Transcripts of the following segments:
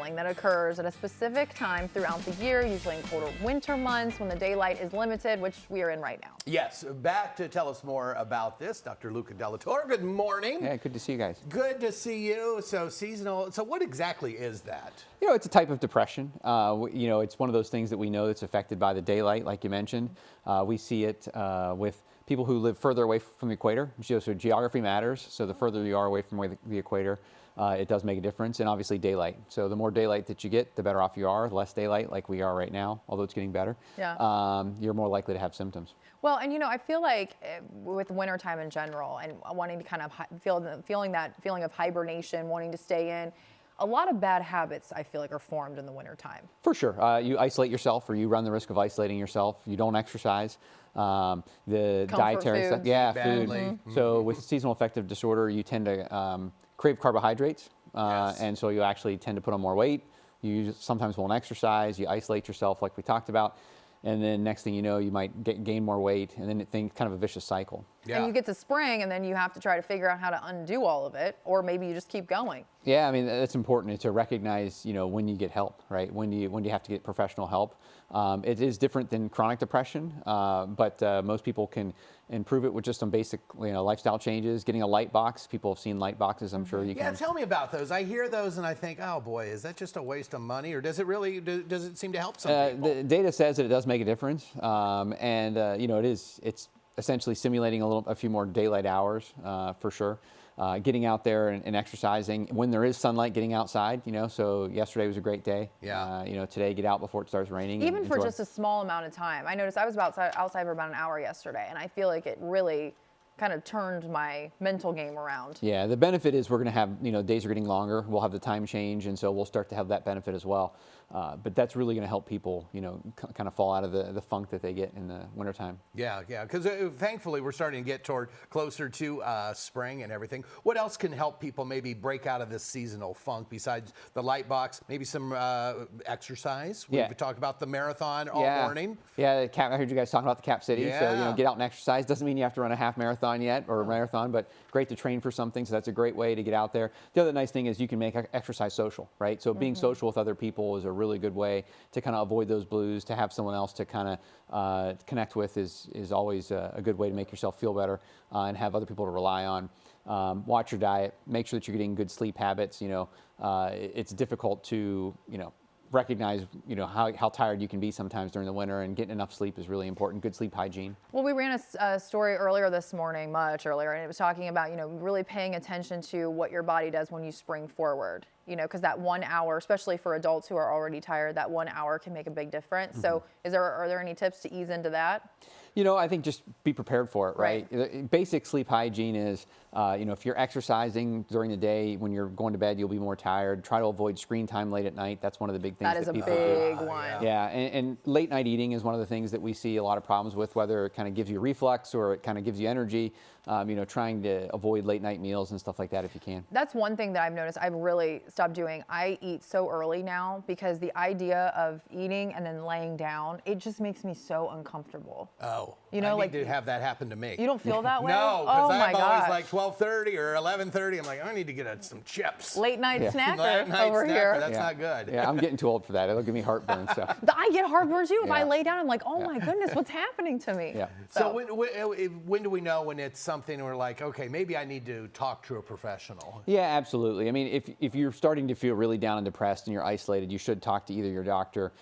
feeling that occurs at a specific time throughout the year, usually in colder winter months when the daylight is limited, which we are in right now. Yes, back to tell us more about this, Dr. Luca Delatorre. Good morning. Yeah, good to see you guys. Good to see you. So seasonal, so what exactly is that? You know, it's a type of depression. You know, it's one of those things that we know that's affected by the daylight, like you mentioned. We see it with people who live further away from the equator. So geography matters. So the further you are away from the equator, it does make a difference, and obviously daylight. So the more daylight that you get, the better off you are. Less daylight, like we are right now, although it's getting better, you're more likely to have symptoms. Well, and you know, I feel like with wintertime in general and wanting to kind of feeling that feeling of hibernation, wanting to stay in, a lot of bad habits I feel like are formed in the wintertime. For sure. You isolate yourself, or you run the risk of isolating yourself. You don't exercise. The dietary stuff. Yeah, food. Mm-hmm. So with seasonal affective disorder, you tend to crave carbohydrates. And so you actually tend to put on more weight. You sometimes won't exercise. You isolate yourself like we talked about. And then next thing you know, you might gain more weight, and then it's kind of a vicious cycle. Yeah. And you get to spring, and then you have to try to figure out how to undo all of it, or maybe you just keep going. Yeah, I mean, it's important to recognize, you know, when you get help, right? When you have to get professional help. It is different than chronic depression, but most people can improve it with just some basic, you know, lifestyle changes. Getting a light box. People have seen light boxes. I'm sure you can. Yeah, tell me about those. I hear those and I think, oh boy, is that just a waste of money, or does it really? Does it seem to help some people? The data says that it does make a difference, and you know, it's essentially simulating a few more daylight hours for sure. Getting out there and exercising when there is sunlight, getting outside, you know, so yesterday was a great day. Yeah. You know, today get out before it starts raining. Even for just a small amount of time. I noticed I was outside for about an hour yesterday, and I feel like it really kind of turned my mental game around. Yeah, the benefit is we're going to have, you know, days are getting longer. We'll have the time change, and so we'll start to have that benefit as well. But that's really going to help people, you know, kind of fall out of the funk that they get in the wintertime. Yeah, because thankfully we're starting to get closer to spring and everything. What else can help people maybe break out of this seasonal funk besides the light box? Maybe some exercise. We've talked about the marathon all morning. Yeah, I heard you guys talking about the Cap City. Yeah. So, you know, get out and exercise. Doesn't mean you have to run a half marathon yet or a marathon, but great to train for something. So that's a great way to get out there. The other nice thing is you can make exercise social, right? So being social with other people is a really good way to kind of avoid those blues. To have someone else to kind of connect with is always a good way to make yourself feel better and have other people to rely on. Watch your diet. Make sure that you're getting good sleep habits. You know, it's difficult to, you know, recognize, you know, how tired you can be sometimes during the winter, and getting enough sleep is really important. Good sleep hygiene. Well, we ran a story earlier this morning, much earlier, and it was talking about, you know, really paying attention to what your body does when you spring forward. You know, because that 1 hour, especially for adults who are already tired, that 1 hour can make a big difference. So are there any tips to ease into that? You know, I think just be prepared for it, right? Basic sleep hygiene is, you know, if you're exercising during the day, when you're going to bed, you'll be more tired. Try to avoid screen time late at night. That's one of the big things that people do. That is a big one. Yeah, and late night eating is one of the things that we see a lot of problems with, whether it kind of gives you reflux or it kind of gives you energy. You know, trying to avoid late night meals and stuff like that if you can. That's one thing that I've noticed I've really stopped doing. I eat so early now because the idea of eating and then laying down, it just makes me so uncomfortable. Oh, you know, I need to have that happen to me. You don't feel that way? No, because I'm always gosh. like 12:30 or 11:30. I'm like, I need to get some chips. Late night snacker Late night over snacker. here. That's not good. Yeah, I'm getting too old for that. It'll give me heartburn. So I get heartburn too. If I lay down, I'm like, oh my goodness, what's happening to me? Yeah. So when do we know when it's something we're like, okay, maybe I need to talk to a professional? Yeah, absolutely. I mean, if you're starting to feel really down and depressed and you're isolated, you should talk to either your doctor.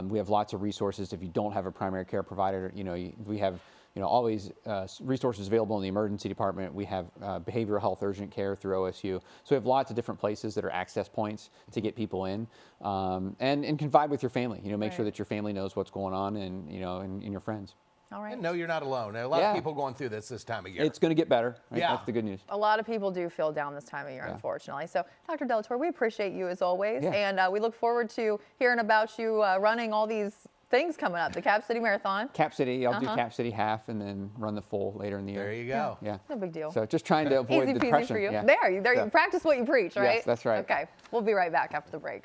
We have lots of resources. If you don't have a primary care provider, you know, we have, you know, always resources available in the emergency department. We have behavioral health urgent care through OSU. So we have lots of different places that are access points to get people in, and confide with your family. You know, make sure that your family knows what's going on, and you know, and your friends. All right. And no, you're not alone. A lot of people going through this time of year. It's going to get better. Right? Yeah. That's the good news. A lot of people do feel down this time of year, unfortunately. So, Dr. Delatorre, we appreciate you as always, and we look forward to hearing about you running all these things coming up. The Cap City Marathon. Cap City. I'll do Cap City half and then run the full later in the year. There you go. Yeah. No big deal. So just trying to avoid Easy the peasy depression. for you. Yeah. There, you practice what you preach, right? Yes, that's right. Okay. We'll be right back after the break.